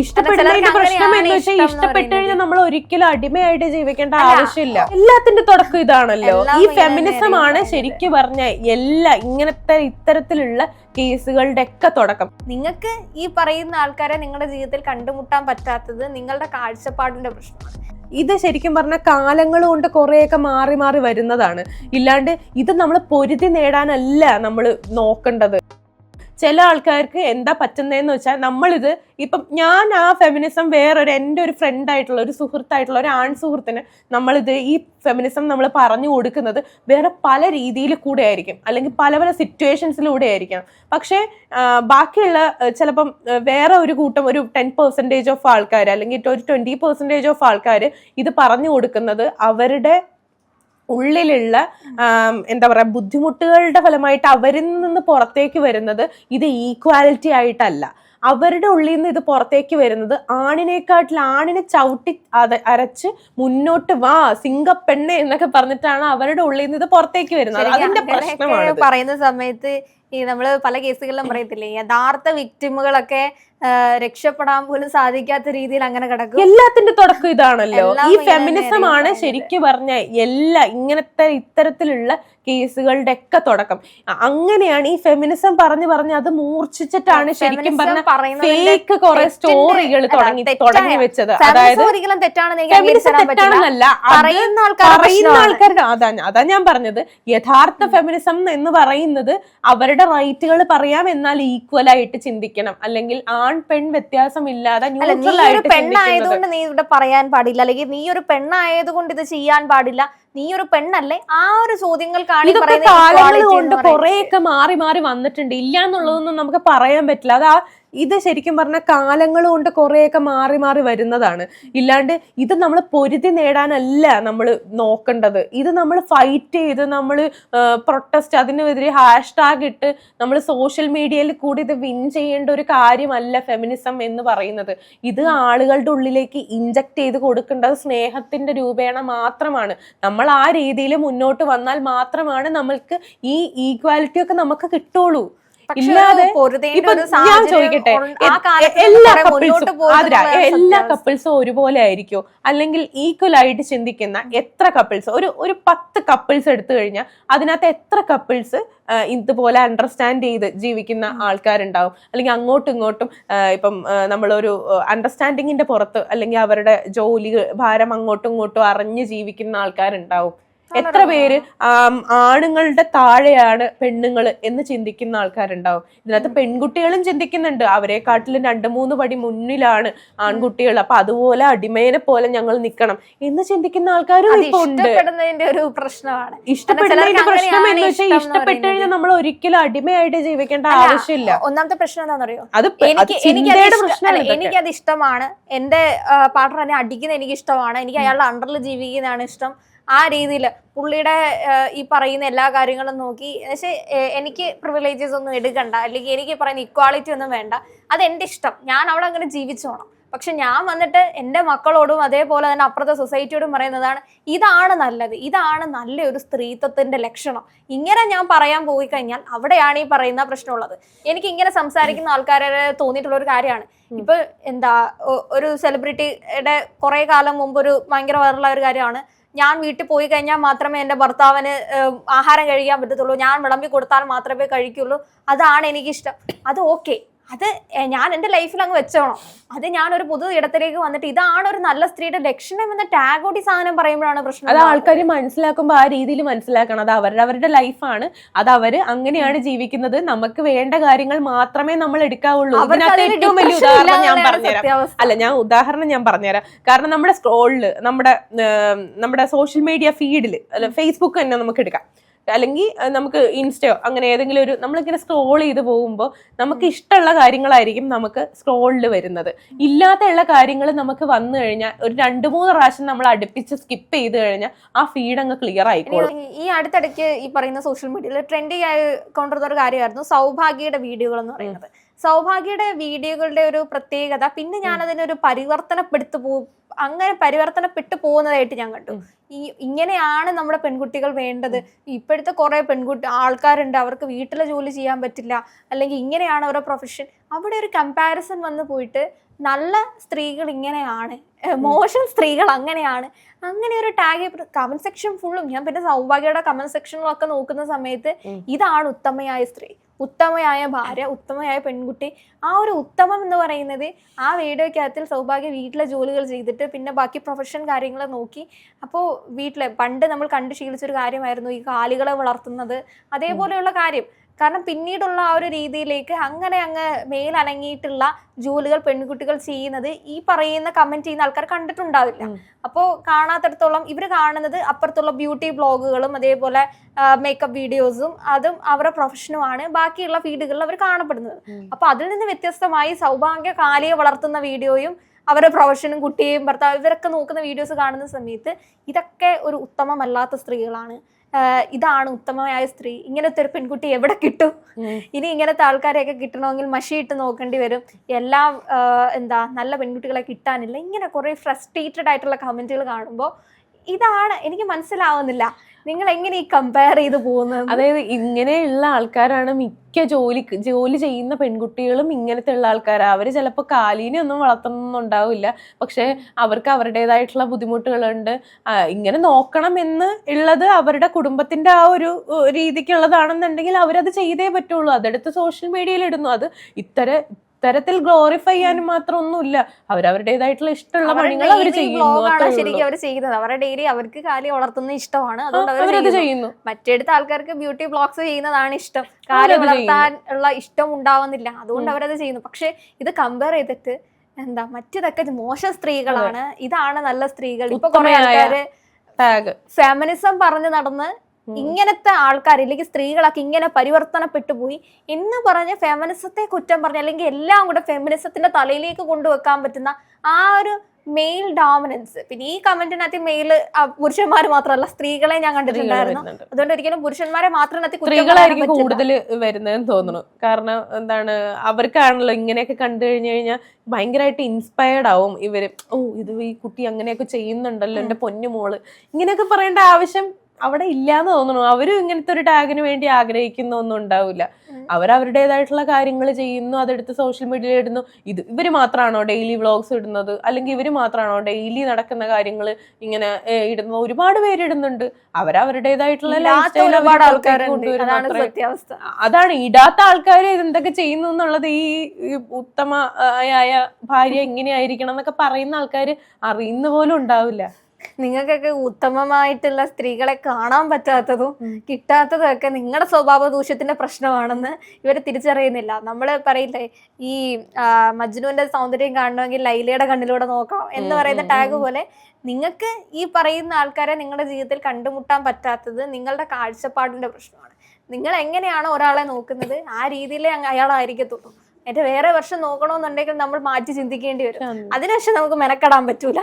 ഇഷ്ടപ്പെടുന്നതിന്റെ പ്രശ്നം എന്ന് വെച്ചാൽ ഇഷ്ടപ്പെട്ടു കഴിഞ്ഞാൽ നമ്മൾ ഒരിക്കലും അടിമയായിട്ട് ജീവിക്കേണ്ട ആവശ്യമില്ല. എല്ലാത്തിന്റെ തുടക്കം ഇതാണല്ലോ. ഈ ഫെമിനിസം ആണ് ശരിക്കും പറഞ്ഞ ഇങ്ങനത്തെ ഇത്തരത്തിലുള്ള കേസുകളുടെ ഒക്കെ തുടക്കം. നിങ്ങൾക്ക് ഈ പറയുന്ന ആൾക്കാരെ നിങ്ങളുടെ ജീവിതത്തിൽ കണ്ടുമുട്ടാൻ പറ്റാത്തത് നിങ്ങളുടെ കാഴ്ചപ്പാടിന്റെ പ്രശ്നമാണ്. ഇത് ശരിക്കും പറഞ്ഞ കാലങ്ങൾ കൊണ്ട് കുറെയൊക്കെ മാറി മാറി വരുന്നതാണ്. ഇല്ലാണ്ട് ഇത് നമ്മൾ പൊരുതി നേടാനല്ല നമ്മൾ നോക്കേണ്ടത്. ചില ആൾക്കാർക്ക് എന്താ പറ്റുന്നതെന്ന് വെച്ചാൽ നമ്മളിത് ഇപ്പം ഞാൻ ആ ഫെമിനിസം എൻ്റെ ഒരു ഫ്രണ്ട് ആയിട്ടുള്ള ഒരു സുഹൃത്തായിട്ടുള്ള ഒരു ആൺ സുഹൃത്തിന് നമ്മളിത് ഈ ഫെമിനിസം നമ്മൾ പറഞ്ഞു കൊടുക്കുന്നത് വേറെ പല രീതിയിൽ കൂടെ ആയിരിക്കും, അല്ലെങ്കിൽ പല പല സിറ്റുവേഷൻസിലൂടെ ആയിരിക്കാം. പക്ഷേ ബാക്കിയുള്ള ചിലപ്പം വേറെ ഒരു കൂട്ടം ഒരു 10% ഓഫ് ആൾക്കാർ അല്ലെങ്കിൽ ഒരു 20% ഓഫ് ആൾക്കാർ ഇത് പറഞ്ഞു കൊടുക്കുന്നത് അവരുടെ ഉള്ളിലുള്ള എന്താ പറയാ ബുദ്ധിമുട്ടുകളുടെ ഫലമായിട്ട് അവരിൽ നിന്ന് പുറത്തേക്ക് വരുന്നത് ഇത് ഈക്വാലിറ്റി ആയിട്ടല്ല. അവരുടെ ഉള്ളിൽ നിന്ന് ഇത് പുറത്തേക്ക് വരുന്നത് ആണിനെ ചവിട്ടി അരച്ച് മുന്നോട്ട് വാ സിംഗപ്പെണ്ണെ എന്നൊക്കെ പറഞ്ഞിട്ടാണ് അവരുടെ ഉള്ളിൽ നിന്ന് ഇത് പുറത്തേക്ക് വരുന്നത്. അതിന്റെ പ്രശ്നമാണ് പറയുന്ന സമയത്ത് ഈ നമ്മള് പല കേസുകളിലും പറയത്തില്ലേ, യഥാർത്ഥ വിക്ടിമുകളൊക്കെ രക്ഷപ്പെടാൻ പോലും സാധിക്കാത്ത രീതിയിൽ അങ്ങനെ കിടക്കും. എല്ലാത്തിന്റെ തുടക്കം ഇതാണല്ലോ. ഈ ഫെമിനിസം ആണ് ശരിക്കും പറഞ്ഞ ഇങ്ങനത്തെ ഇത്തരത്തിലുള്ള കേസുകളുടെ ഒക്കെ തുടക്കം. അങ്ങനെയാണ് ഈ ഫെമിനിസം പറഞ്ഞ് അത് മൂർച്ഛിച്ചിട്ടാണ് ശരിക്കും പറഞ്ഞ ഫേക്ക് കുറെ സ്റ്റോറികൾ തുടങ്ങി വെച്ചത്. അതായത് തെറ്റാണെന്നല്ല, പറയുന്ന ആൾക്കാരുടെ അതാ ഞാൻ പറഞ്ഞത്. യഥാർത്ഥ ഫെമിനിസം എന്ന് പറയുന്നത് അവരുടെ റൈറ്റുകൾ പറയാം, എന്നാൽ ഈക്വൽ ആയിട്ട് ചിന്തിക്കണം, അല്ലെങ്കിൽ ആൺ പെൺ വ്യത്യാസമില്ലാതെ പെണ്ണായതുകൊണ്ട് നീ ഇവിടെ പറയാൻ പാടില്ല, അല്ലെങ്കിൽ നീ ഒരു പെണ്ണായതുകൊണ്ട് ഇത് ചെയ്യാൻ പാടില്ല, നീ ഒരു പെണ്ണല്ലേ, ആ ഒരു ചോദ്യങ്ങൾക്കാണ് ഇതൊക്കെ കാലങ്ങൾ കൊണ്ട് കുറെയൊക്കെ മാറി മാറി വന്നിട്ടുണ്ട്. ഇല്ല എന്നുള്ളതൊന്നും നമുക്ക് പറയാൻ പറ്റില്ല. ഇത് ശരിക്കും പറഞ്ഞ കാലങ്ങൾ കൊണ്ട് കുറെയൊക്കെ മാറി മാറി വരുന്നതാണ്. ഇല്ലാണ്ട് ഇത് നമ്മൾ പൊരുതി നേടാനല്ല നമ്മൾ നോക്കേണ്ടത്. ഇത് നമ്മൾ ഫൈറ്റ് ചെയ്ത് നമ്മൾ പ്രൊട്ടസ്റ്റ്, അതിനെതിരെ #, ഇട്ട് നമ്മൾ സോഷ്യൽ മീഡിയയിൽ കൂടി ഇത് വിൻ ചെയ്യേണ്ട ഒരു കാര്യമല്ല ഫെമിനിസം എന്ന് പറയുന്നത്. ഇത് ആളുകളുടെ ഉള്ളിലേക്ക് ഇൻജക്ട് ചെയ്ത് കൊടുക്കേണ്ടത് സ്നേഹത്തിന്റെ രൂപേണ മാത്രമാണ്. നമ്മൾ ആ രീതിയിൽ മുന്നോട്ട് വന്നാൽ മാത്രമാണ് നമ്മൾക്ക് ഈ ഈക്വാലിറ്റി ഒക്കെ നമുക്ക് കിട്ടുള്ളൂ. ഇല്ലാതെ ഞാൻ ചോദിക്കട്ടെ, എല്ലാ കപ്പിൾസും ഒരുപോലെ ആയിരിക്കോ? അല്ലെങ്കിൽ ഈക്വൽ ആയിട്ട് ചിന്തിക്കുന്ന എത്ര കപ്പിൾസ്, ഒരു 10 കപ്പിൾസ് എടുത്തു കഴിഞ്ഞാൽ അതിനകത്ത് എത്ര കപ്പിൾസ് ഇതുപോലെ അണ്ടർസ്റ്റാൻഡ് ചെയ്ത് ജീവിക്കുന്ന ആൾക്കാരുണ്ടാവും? അല്ലെങ്കിൽ അങ്ങോട്ടും ഇങ്ങോട്ടും ഇപ്പം നമ്മളൊരു അണ്ടർസ്റ്റാൻഡിങ്ങിന്റെ പുറത്ത് അല്ലെങ്കിൽ അവരുടെ ജോലി ഭാരം അങ്ങോട്ടും ഇങ്ങോട്ടും അറിഞ്ഞ് ജീവിക്കുന്ന ആൾക്കാരുണ്ടാവും. എത്ര പേര് ആണുങ്ങളുടെ താഴെയാണ് പെണ്ണുങ്ങൾ എന്ന് ചിന്തിക്കുന്ന ആൾക്കാരുണ്ടാവും. ഇതിനകത്ത് പെൺകുട്ടികളും ചിന്തിക്കുന്നുണ്ട്, അവരെക്കാട്ടിലും 2-3 പടി മുന്നിലാണ് ആൺകുട്ടികൾ, അപ്പൊ അതുപോലെ അടിമേനെ പോലെ ഞങ്ങൾ നിൽക്കണം എന്ന് ചിന്തിക്കുന്ന ആൾക്കാരും ഇപ്പൊ ഉണ്ട്. ഒരു പ്രശ്നമാണ് ഇഷ്ടപ്പെടുന്നതിന്റെ പ്രശ്നം എന്ന് വെച്ചാൽ ഇഷ്ടപ്പെട്ടു കഴിഞ്ഞാൽ നമ്മൾ ഒരിക്കലും അടിമയായിട്ട് ജീവിക്കേണ്ട ആവശ്യമില്ല. ഒന്നാമത്തെ പ്രശ്നം എന്താണെന്നറിയോ, അത് എനിക്കത് ഇഷ്ടമാണ്, എന്റെ പാർട്ണർ എന്നെ അടിക്കുന്നത് എനിക്ക് ഇഷ്ടമാണ്, എനിക്ക് അയാളുടെ അണ്ടറിൽ ജീവിക്കുന്നതാണ് ഇഷ്ടം. ആ രീതിയിൽ പുള്ളിയുടെ ഈ പറയുന്ന എല്ലാ കാര്യങ്ങളും നോക്കി, പക്ഷേ എനിക്ക് പ്രിവിലേജസ് ഒന്നും എടുക്കണ്ട, അല്ലെങ്കിൽ എനിക്ക് പറയുന്ന ഇക്വാളിറ്റി ഒന്നും വേണ്ട, അത് എൻ്റെ ഇഷ്ടം, ഞാൻ അവിടെ അങ്ങനെ ജീവിച്ചോണം. പക്ഷെ ഞാൻ വന്നിട്ട് എൻ്റെ മക്കളോടും അതേപോലെ തന്നെ അപ്പുറത്തെ സൊസൈറ്റിയോടും പറയുന്നതാണ് ഇതാണ് നല്ലത്, ഇതാണ് നല്ലൊരു സ്ത്രീത്വത്തിന്റെ ലക്ഷണം. ഇങ്ങനെ ഞാൻ പറയാൻ പോയി കഴിഞ്ഞാൽ അവിടെയാണ് ഈ പറയുന്ന പ്രശ്നമുള്ളത്. എനിക്ക് ഇങ്ങനെ സംസാരിക്കുന്ന ആൾക്കാരെ തോന്നിയിട്ടുള്ള ഒരു കാര്യമാണ്, ഇപ്പൊ ഒരു സെലിബ്രിറ്റിയുടെ കുറെ കാലം മുമ്പ് ഒരു ഭയങ്കര വൈറലായ ഒരു കാര്യമാണ്, ഞാൻ വീട്ടിൽ പോയി കഴിഞ്ഞാൽ മാത്രമേ എൻ്റെ ഭർത്താവിന് ആഹാരം കഴിക്കാൻ പറ്റത്തുള്ളൂ, ഞാൻ വിളമ്പി കൊടുത്താൽ മാത്രമേ കഴിക്കുള്ളൂ, അതാണ് എനിക്കിഷ്ടം. അത് ഓക്കെ, അത് ഞാൻ എൻ്റെ ലൈഫിൽ അങ്ങ് വെച്ചോണം. അത് ഞാനൊരു പുതു ഇടത്തിലേക്ക് വന്നിട്ട് ഇതാണ് ഒരു നല്ല സ്ത്രീയുടെ ലക്ഷണം എന്ന ടാഗോടി സാധനം പറയുമ്പോഴാണ് പ്രശ്നം. അത് ആൾക്കാർ മനസ്സിലാക്കുമ്പോൾ ആ രീതിയിൽ മനസ്സിലാക്കണം. അത് അവരുടെ ലൈഫാണ്, അത് അവര് അങ്ങനെയാണ് ജീവിക്കുന്നത്. നമുക്ക് വേണ്ട കാര്യങ്ങൾ മാത്രമേ നമ്മൾ എടുക്കാവുള്ളൂ. ഇതിനകത്ത് ഏറ്റവും വലിയ ഉദാഹരണം ഞാൻ പറഞ്ഞുതരാം. ഞാൻ പറഞ്ഞുതരാം. കാരണം നമ്മുടെ സ്ക്രോളില്, നമ്മുടെ സോഷ്യൽ മീഡിയ ഫീഡില്, ഫേസ്ബുക്ക് തന്നെ നമുക്ക് എടുക്കാം, അല്ലെങ്കിൽ നമുക്ക് ഇൻസ്റ്റയോ അങ്ങനെ ഏതെങ്കിലും ഒരു നമ്മളിങ്ങനെ സ്ക്രോൾ ചെയ്ത് പോകുമ്പോൾ നമുക്ക് ഇഷ്ടമുള്ള കാര്യങ്ങളായിരിക്കും നമുക്ക് സ്ക്രോളിൽ വരുന്നത്. ഇല്ലാത്തുള്ള കാര്യങ്ങൾ നമുക്ക് വന്നു കഴിഞ്ഞാൽ ഒരു 2-3 പ്രാവശ്യം നമ്മൾ അടുപ്പിച്ച് സ്കിപ്പ് ചെയ്ത് കഴിഞ്ഞാൽ ആ ഫീഡ് അങ്ങ് ക്ലിയർ ആയിക്കോളും. ഈ അടുത്തിടയ്ക്ക് ഈ പറയുന്ന സോഷ്യൽ മീഡിയയിൽ ട്രെൻഡിങ് ആയി കൊണ്ടുവരുന്ന ഒരു കാര്യമായിരുന്നു സൗഭാഗ്യയുടെ വീഡിയോകൾ എന്ന് പറയുന്നത്. സൗഭാഗ്യയുടെ വീഡിയോകളുടെ ഒരു പ്രത്യേകത, പിന്നെ ഞാൻ അതിനൊരു പരിവർത്തനപ്പെട്ടു പോകുന്നതായിട്ട് ഞാൻ കണ്ടു. ഇങ്ങനെയാണ് നമ്മുടെ പെൺകുട്ടികൾ വേണ്ടത്, ഇപ്പോഴത്തെ കുറെ ആൾക്കാരുണ്ട്, അവർക്ക് വീട്ടിലെ ജോലി ചെയ്യാൻ പറ്റില്ല, അല്ലെങ്കിൽ ഇങ്ങനെയാണ് അവരുടെ പ്രൊഫഷൻ. അവിടെ ഒരു കമ്പാരിസൺ വന്ന് പോയിട്ട് നല്ല സ്ത്രീകൾ ഇങ്ങനെയാണ്, മോശം സ്ത്രീകൾ അങ്ങനെയാണ്, അങ്ങനെ ഒരു ടാഗ് കമന്റ് സെക്ഷൻ ഫുള്ളും. ഞാൻ പിന്നെ സൗഭാഗ്യയുടെ കമന്റ് സെക്ഷനിലൊക്കെ നോക്കുന്ന സമയത്ത് ഇതാണ് ഉത്തമയായ സ്ത്രീ, ഉത്തമയായ ഭാര്യ, ഉത്തമയായ പെൺകുട്ടി. ആ ഒരു ഉത്തമം എന്ന് പറയുന്നത് ആ വീഡിയോക്കകത്തിൽ സൗഭാഗ്യ വീട്ടിലെ ജോലികൾ ചെയ്തിട്ട് പിന്നെ ബാക്കി പ്രൊഫഷൻ കാര്യങ്ങൾ നോക്കി. അപ്പോൾ വീട്ടിലെ പണ്ട് നമ്മൾ കണ്ടു ശീലിച്ചൊരു കാര്യമായിരുന്നു ഈ കാലികളെ വളർത്തുന്നത്, അതേപോലെയുള്ള കാര്യം. കാരണം പിന്നീടുള്ള ആ ഒരു രീതിയിലേക്ക് അങ്ങനെ അങ്ങ് മേലനങ്ങിയിട്ടുള്ള ജോലികൾ പെൺകുട്ടികൾ ചെയ്യുന്നത് ഈ പറയുന്ന കമന്റ് ചെയ്യുന്ന ആൾക്കാർ കണ്ടിട്ടുണ്ടാവില്ല. അപ്പോൾ കാണാത്തിടത്തോളം ഇവർ കാണുന്നത് അപ്പുറത്തുള്ള ബ്യൂട്ടി ബ്ലോഗുകളും അതേപോലെ മേക്കപ്പ് വീഡിയോസും അതും അവരുടെ പ്രൊഫഷനുമാണ് ബാക്കിയുള്ള ഫീൽഡുകളിൽ അവർ കാണപ്പെടുന്നത്. അപ്പൊ അതിൽ നിന്ന് വ്യത്യസ്തമായി സൗഭാഗ്യ കാലിയെ വളർത്തുന്ന വീഡിയോയും അവരുടെ പ്രൊഫഷനും കുട്ടിയെയും ഭർത്താവ് ഇവരൊക്കെ നോക്കുന്ന വീഡിയോസ് കാണുന്ന സമയത്ത് ഇതൊക്കെ ഒരു ഉത്തമമല്ലാത്ത സ്ത്രീകളാണ്, ഇതാണ് ഉത്തമമായ സ്ത്രീ, ഇങ്ങനത്തെ ഒരു പെൺകുട്ടി എവിടെ കിട്ടും, ഇനി ഇങ്ങനത്തെ ആൾക്കാരെയൊക്കെ കിട്ടണമെങ്കിൽ മഷിയിട്ട് നോക്കേണ്ടി വരും, എല്ലാം എന്താ നല്ല പെൺകുട്ടികളെ കിട്ടാനില്ല, ഇങ്ങനെ കുറെ ഫ്രസ്ട്രേറ്റഡ് ആയിട്ടുള്ള കമന്റുകൾ കാണുമ്പോൾ ഇതാണ് എനിക്ക് മനസ്സിലാവുന്നില്ല. നിങ്ങൾ എങ്ങനെ ഈ കമ്പയർ ചെയ്ത് പോകുന്നത്? അതായത് ഇങ്ങനെയുള്ള ആൾക്കാരാണ് മിക്ക ജോലി ചെയ്യുന്ന പെൺകുട്ടികളും ഇങ്ങനത്തെ ഉള്ള ആൾക്കാരാണ്. അവര് ചിലപ്പോൾ കാലീനെ ഒന്നും വളർത്തുന്നുണ്ടാവില്ല, പക്ഷെ അവർക്ക് അവരുടേതായിട്ടുള്ള ബുദ്ധിമുട്ടുകളുണ്ട്. ഇങ്ങനെ നോക്കണം എന്ന് ഉള്ളത് അവരുടെ കുടുംബത്തിന്റെ ആ ഒരു രീതിക്കുള്ളതാണെന്നുണ്ടെങ്കിൽ അവരത് ചെയ്തേ പറ്റുള്ളൂ. അതെടുത്ത് സോഷ്യൽ മീഡിയയിൽ ഇടുന്നു. അത് ഇത്തരത്തിൽ ഗ്ലോറിഫൈ ചെയ്യാനും മാത്രം ഒന്നുമില്ല. അവരവരുടേതായിട്ടുള്ള ഇഷ്ടമുള്ള പണികൾ അവർ ചെയ്യുന്നു. ശരിക്കും അവർ ചെയ്യുന്നത് അവരുടെ ഡെയിലി അവർക്ക് കാലി വളർത്തുന്നത് ഇഷ്ടമാണ്, അതുകൊണ്ട് അവരത് ചെയ്യുന്നു. മറ്റെടുത്ത ആൾക്കാർക്ക് ബ്യൂട്ടി ബ്ലോഗ്സ് ചെയ്യുന്നതാണ് ഇഷ്ടം, കാലി വളർത്താൻ ഉള്ള ഇഷ്ടം ഉണ്ടാവുന്നില്ല, അതുകൊണ്ട് അവരത് ചെയ്യുന്നു. പക്ഷെ ഇത് കമ്പയർ ചെയ്തിട്ട് എന്താ മറ്റേതൊക്കെ മോശം സ്ത്രീകളാണ്, ഇതാണ് നല്ല സ്ത്രീകൾ. ഇപ്പൊ കുറെ ആൾക്കാര് ഫെമിനിസം പറഞ്ഞു നടന്ന് ഇങ്ങനത്തെ ആൾക്കാർ അല്ലെങ്കിൽ സ്ത്രീകളൊക്കെ ഇങ്ങനെ പരിവർത്തനപ്പെട്ടു പോയി എന്ന് പറഞ്ഞ് ഫെമിനിസത്തെ കുറ്റം പറഞ്ഞ് അല്ലെങ്കിൽ എല്ലാം കൂടെ ഫെമിനിസത്തിന്റെ തലയിലേക്ക് കൊണ്ടുവെക്കാൻ പറ്റുന്ന ആ ഒരു മെയിൽ ഡോമിനൻസ്. പിന്നെ ഈ കമന്റിനകത്ത് മെയില് പുരുഷന്മാർ മാത്രമല്ല സ്ത്രീകളെ ഞാൻ കണ്ടിട്ടുണ്ടായിരുന്നു. അതുകൊണ്ട് ഒരിക്കലും പുരുഷന്മാരെ മാത്രം സ്ത്രീകളായിരിക്കും കൂടുതൽ വരുന്നതെന്ന് തോന്നുന്നു. കാരണം എന്താണ്, അവർക്കാണല്ലോ ഇങ്ങനെയൊക്കെ കണ്ടു കഴിഞ്ഞു കഴിഞ്ഞാൽ ഭയങ്കരമായിട്ട് ഇൻസ്പയർഡ് ആവും ഇവര്. ഇത് ഈ കുട്ടി അങ്ങനെയൊക്കെ ചെയ്യുന്നുണ്ടല്ലോ, എന്റെ പൊന്നുമോള്, ഇങ്ങനെയൊക്കെ പറയേണ്ട ആവശ്യം അവിടെ ഇല്ലാന്ന് തോന്നുന്നു. അവരും ഇങ്ങനത്തെ ഒരു ടാഗിന് വേണ്ടി ആഗ്രഹിക്കുന്ന ഒന്നും ഉണ്ടാവില്ല. അവരവരുടേതായിട്ടുള്ള കാര്യങ്ങൾ ചെയ്യുന്നു, അതെടുത്ത് സോഷ്യൽ മീഡിയയിൽ ഇടുന്നു. ഇവര് മാത്രമാണോ ഡെയിലി വ്ളോഗ്സ് ഇടുന്നത്, അല്ലെങ്കിൽ ഇവര് മാത്രമാണോ ഡെയിലി നടക്കുന്ന കാര്യങ്ങൾ ഇങ്ങനെ ഇടുന്നത്? ഒരുപാട് പേര് ഇടുന്നുണ്ട്. അവരവരുടേതായിട്ടുള്ള അതാണ് ഇടാത്ത ആൾക്കാർ എന്തൊക്കെ ചെയ്യുന്നു എന്നുള്ളത് ഈ ഉത്തമയായ ഭാര്യ എങ്ങനെയായിരിക്കണം എന്നൊക്കെ പറയുന്ന ആൾക്കാർ അറിയുന്ന പോലും ഉണ്ടാവില്ല. നിങ്ങൾക്കൊക്കെ ഉത്തമമായിട്ടുള്ള സ്ത്രീകളെ കാണാൻ പറ്റാത്തതും കിട്ടാത്തതും ഒക്കെ നിങ്ങളുടെ സ്വഭാവ ദൂഷ്യത്തിന്റെ പ്രശ്നമാണെന്ന് ഇവർ തിരിച്ചറിയുന്നില്ല. നമ്മൾ പറയില്ലേ ഈ മജ്നുവിന്റെ സൗന്ദര്യം കാണണമെങ്കിൽ ലൈലയുടെ കണ്ണിലൂടെ നോക്കാം എന്ന് പറയുന്ന ടാഗ് പോലെ നിങ്ങൾക്ക് ഈ പറയുന്ന ആൾക്കാരെ നിങ്ങളുടെ ജീവിതത്തിൽ കണ്ടുമുട്ടാൻ പറ്റാത്തത് നിങ്ങളുടെ കാഴ്ചപ്പാടിന്റെ പ്രശ്നമാണ്. നിങ്ങൾ എങ്ങനെയാണോ ഒരാളെ നോക്കുന്നത് ആ രീതിയിലേ അയാളായിരിക്കത്തുള്ളൂ. എന്റെ വേറെ വർഷം നോക്കണമെന്നുണ്ടെങ്കിൽ നമ്മൾ മാറ്റി ചിന്തിക്കേണ്ടി വരും. അതിനുശേഷം നമുക്ക് മെനക്കെടാൻ പറ്റൂല.